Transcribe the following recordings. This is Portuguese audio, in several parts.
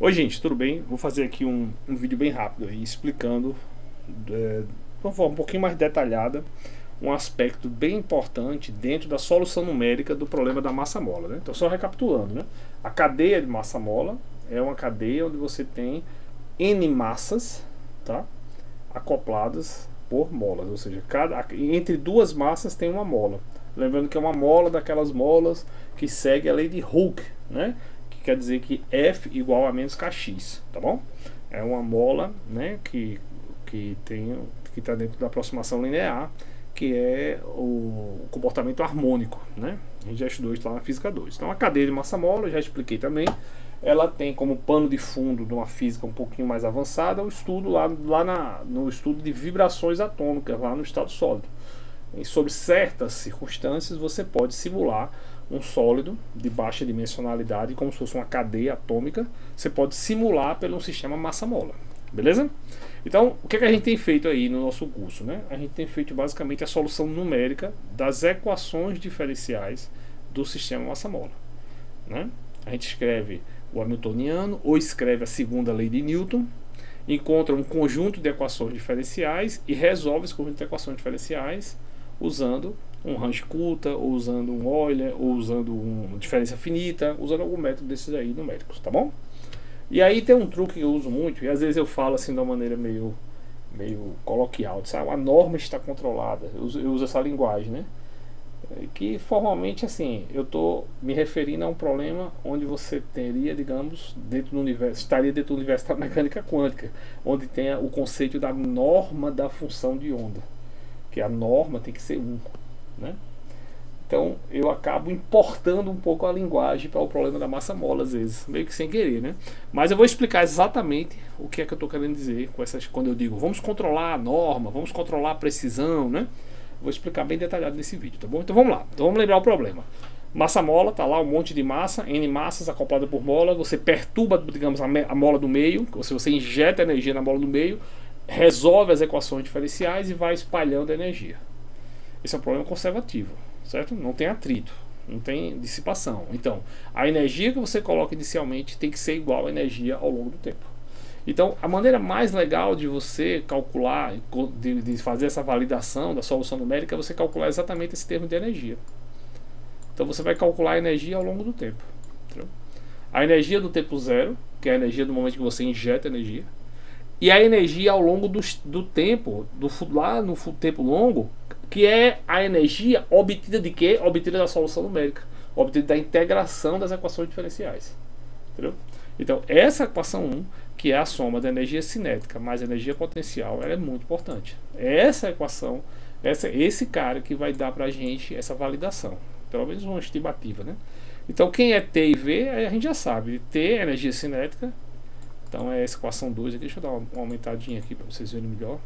Oi gente, tudo bem? Vou fazer aqui um vídeo bem rápido aí, explicando de uma forma um pouquinho mais detalhada um aspecto bem importante dentro da solução numérica do problema da massa-mola, né? Então só recapitulando, né? A cadeia de massa-mola é uma cadeia onde você tem N massas, tá? Acopladas por molas, ou seja, entre duas massas tem uma mola. Lembrando que é uma mola daquelas molas que segue a lei de Hooke, né? Quer dizer que F igual a menos kx, tá bom? É uma mola, né, que está dentro da aproximação linear, que é o comportamento harmônico, né? A gente já estudou isso lá na física 2. Então a cadeia de massa-mola, eu já expliquei também, ela tem como pano de fundo de uma física um pouquinho mais avançada o estudo no estudo de vibrações atômicas lá no estado sólido. E sob certas circunstâncias você pode simular um sólido de baixa dimensionalidade, como se fosse uma cadeia atômica, você pode simular pelo sistema massa-mola, beleza? Então, o que a gente tem feito aí no nosso curso, né? A gente tem feito basicamente a solução numérica das equações diferenciais do sistema massa-mola, né? A gente escreve o hamiltoniano ou escreve a segunda lei de Newton, encontra um conjunto de equações diferenciais e resolve esse conjunto de equações diferenciais usando um Range-Kutta, ou usando um Euler, ou usando uma diferença finita, usando algum método desses aí numéricos, tá bom? E aí tem um truque que eu uso muito, e às vezes eu falo assim de uma maneira meio coloquial, sabe? A norma está controlada, eu uso essa linguagem, né? Que formalmente, assim, eu estou me referindo a um problema onde você teria, digamos, dentro do universo, estaria dentro do universo da mecânica quântica, onde tem o conceito da norma da função de onda, que a norma tem que ser 1, né? Então eu acabo importando um pouco a linguagem para o problema da massa-mola, às vezes, meio que sem querer, né? Mas eu vou explicar exatamente o que é que eu estou querendo dizer com essas, quando eu digo vamos controlar a norma, vamos controlar a precisão, né? Vou explicar bem detalhado nesse vídeo, tá bom? Então vamos lá, então vamos lembrar o problema. Massa-mola, tá lá um monte de massa, N massas acoplada por mola, você perturba, digamos, a mola do meio, se você injeta energia na mola do meio, resolve as equações diferenciais e vai espalhando a energia. Esse é um problema conservativo, certo? Não tem atrito, não tem dissipação. Então, a energia que você coloca inicialmente tem que ser igual à energia ao longo do tempo. Então, a maneira mais legal de você calcular, de fazer essa validação da solução numérica, é você calcular exatamente esse termo de energia. Então, você vai calcular a energia ao longo do tempo. Entendeu? A energia do tempo zero, que é a energia do momento que você injeta energia, e a energia ao longo do tempo, lá no tempo longo, que é a energia obtida de quê? Obtida da solução numérica, obtida da integração das equações diferenciais. Entendeu? Então, essa equação 1, que é a soma da energia cinética mais energia potencial, ela é muito importante. Essa equação, esse cara que vai dar pra gente essa validação, pelo menos uma estimativa, né? Então, quem é T e V, a gente já sabe. T é energia cinética. Então é essa equação 2 aqui, deixa eu dar uma aumentadinha aqui para vocês verem melhor.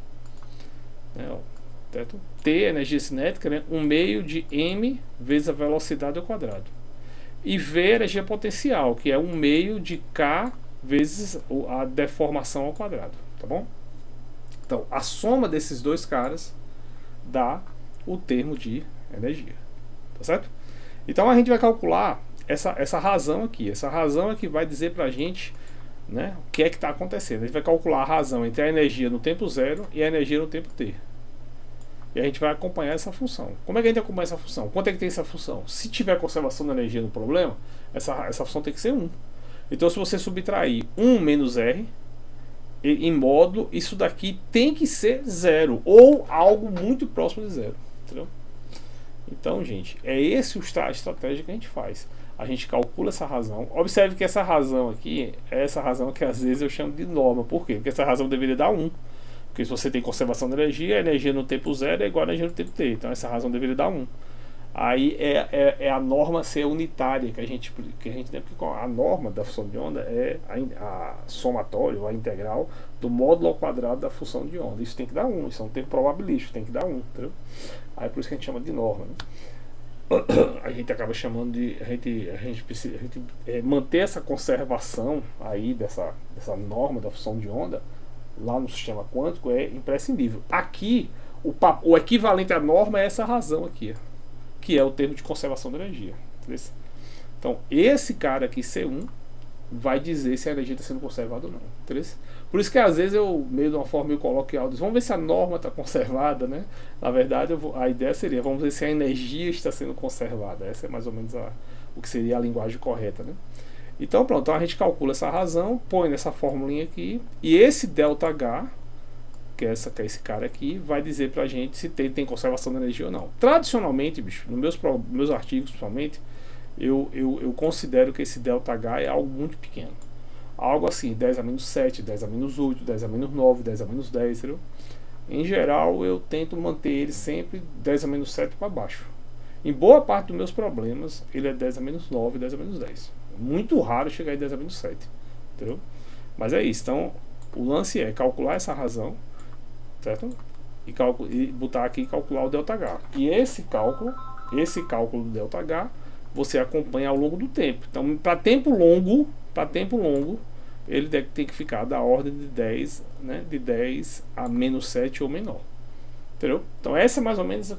T, energia cinética, né? 1 meio de m vezes a velocidade ao quadrado. E V, energia potencial, que é 1 meio de k vezes a deformação ao quadrado, tá bom? Então, a soma desses dois caras dá o termo de energia, tá certo? Então a gente vai calcular essa razão aqui. Essa razão é que vai dizer pra gente, né, o que é que está acontecendo. A gente vai calcular a razão entre a energia no tempo zero e a energia no tempo t. E a gente vai acompanhar essa função. Como é que a gente acompanha essa função? Quanto é que tem essa função? Se tiver conservação da energia no problema, essa função tem que ser 1. Então, se você subtrair 1 menos R, em módulo, isso daqui tem que ser 0. Ou algo muito próximo de 0. Entendeu? Então, gente, é esse a estratégia que a gente faz. A gente calcula essa razão. Observe que essa razão aqui é essa razão que às vezes eu chamo de norma. Por quê? Porque essa razão deveria dar 1. Porque se você tem conservação de energia, a energia no tempo zero é igual a energia no tempo t. Então essa razão deveria dar 1. Aí é a norma ser unitária que a gente tem, porque a norma da função de onda é a somatória, ou a integral do módulo ao quadrado da função de onda. Isso tem que dar 1. Isso é um termo probabilístico, tem que dar 1. Entendeu? Aí por isso que a gente chama de norma, né? A gente acaba chamando de a gente precisa manter essa conservação aí dessa norma da função de onda lá no sistema quântico é imprescindível. Aqui o equivalente à norma é essa razão aqui, que é o termo de conservação de energia. Então esse cara aqui C1 vai dizer se a energia está sendo conservada ou não. Entendeu? Por isso que às vezes eu, meio de uma forma meio coloquial, diz, vamos ver se a norma está conservada, né? Na verdade, a ideia seria, vamos ver se a energia está sendo conservada. Essa é mais ou menos o que seria a linguagem correta, né? Então pronto, então a gente calcula essa razão, põe nessa formulinha aqui, e esse ΔH, que é esse cara aqui, vai dizer pra gente se tem conservação de energia ou não. Tradicionalmente, bicho, nos meus artigos principalmente, eu considero que esse ΔH é algo muito pequeno. Algo assim, 10 a menos 7, 10 a menos 8, 10 a menos 9, 10 a menos 10, entendeu? Em geral, eu tento manter ele sempre 10 a menos 7 para baixo. Em boa parte dos meus problemas, ele é 10 a menos 9, 10 a menos 10. Muito raro chegar em 10 a menos 7, entendeu? Mas é isso. Então, o lance é calcular essa razão, certo? E botar aqui e calcular o ΔH. E esse cálculo do ΔH, você acompanha ao longo do tempo. Então, para tempo longo, ele tem que ficar da ordem de 10, né? De 10 a menos 7 ou menor. Entendeu? Então essa é mais ou menos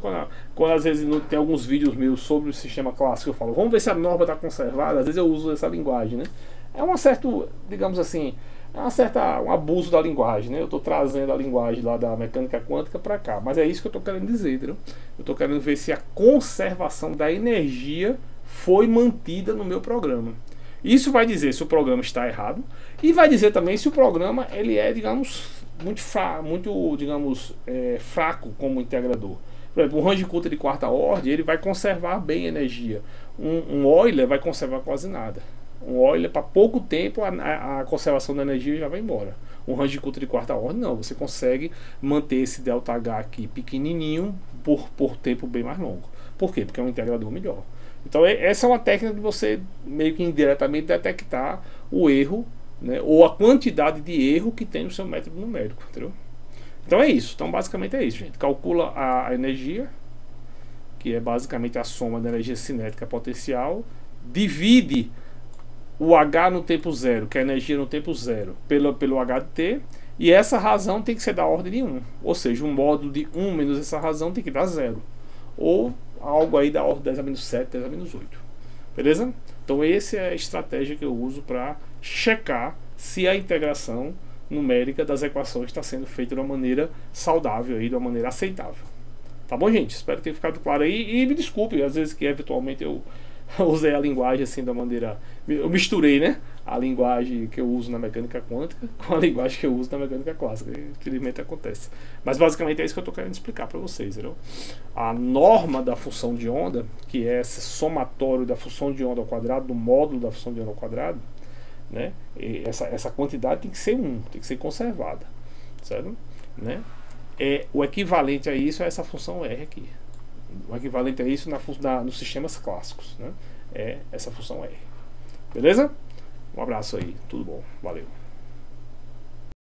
quando às vezes tem alguns vídeos meus sobre o sistema clássico, eu falo, vamos ver se a norma está conservada, às vezes eu uso essa linguagem, né? É um certo, digamos assim, um abuso da linguagem, né? Eu estou trazendo a linguagem lá da mecânica quântica para cá, mas é isso que eu estou querendo dizer, entendeu? Eu estou querendo ver se a conservação da energia foi mantida no meu programa. Isso vai dizer se o programa está errado e vai dizer também se o programa ele é, digamos, muito fraco como integrador. Por exemplo, um Runge-Kutta de quarta ordem, ele vai conservar bem a energia. Um Euler vai conservar quase nada. Um Euler, para pouco tempo, a conservação da energia já vai embora. Um Runge-Kutta de quarta ordem, não. Você consegue manter esse ΔH aqui pequenininho por tempo bem mais longo. Por quê? Porque é um integrador melhor. Então essa é uma técnica de você meio que indiretamente detectar o erro, né, ou a quantidade de erro que tem no seu método numérico, entendeu? Então é isso. Então basicamente é isso, gente. Calcula a energia, que é basicamente a soma da energia cinética potencial, divide o H no tempo zero, que é a energia no tempo zero, pelo H de T, e essa razão tem que ser da ordem de 1. Ou seja, um módulo de 1 menos essa razão tem que dar 0. Ou algo aí da ordem 10 a menos 7, 10 a menos 8. Beleza? Então essa é a estratégia que eu uso para checar se a integração numérica das equações está sendo feita de uma maneira saudável, aí, de uma maneira aceitável. Tá bom, gente? Espero que tenha ficado claro aí. E me desculpe, às vezes que eventualmente eu usei a linguagem assim da maneira... Eu misturei, né? A linguagem que eu uso na mecânica quântica com a linguagem que eu uso na mecânica clássica. Infelizmente acontece. Mas basicamente é isso que eu estou querendo explicar para vocês, entendeu? A norma da função de onda, que é esse somatório da função de onda ao quadrado, do módulo da função de onda ao quadrado, né? E essa quantidade tem que ser 1, tem que ser conservada, certo? Né? O equivalente a isso é essa função R aqui. O equivalente a isso nos sistemas clássicos, né? É essa função R. Beleza? Um abraço aí, tudo bom, valeu.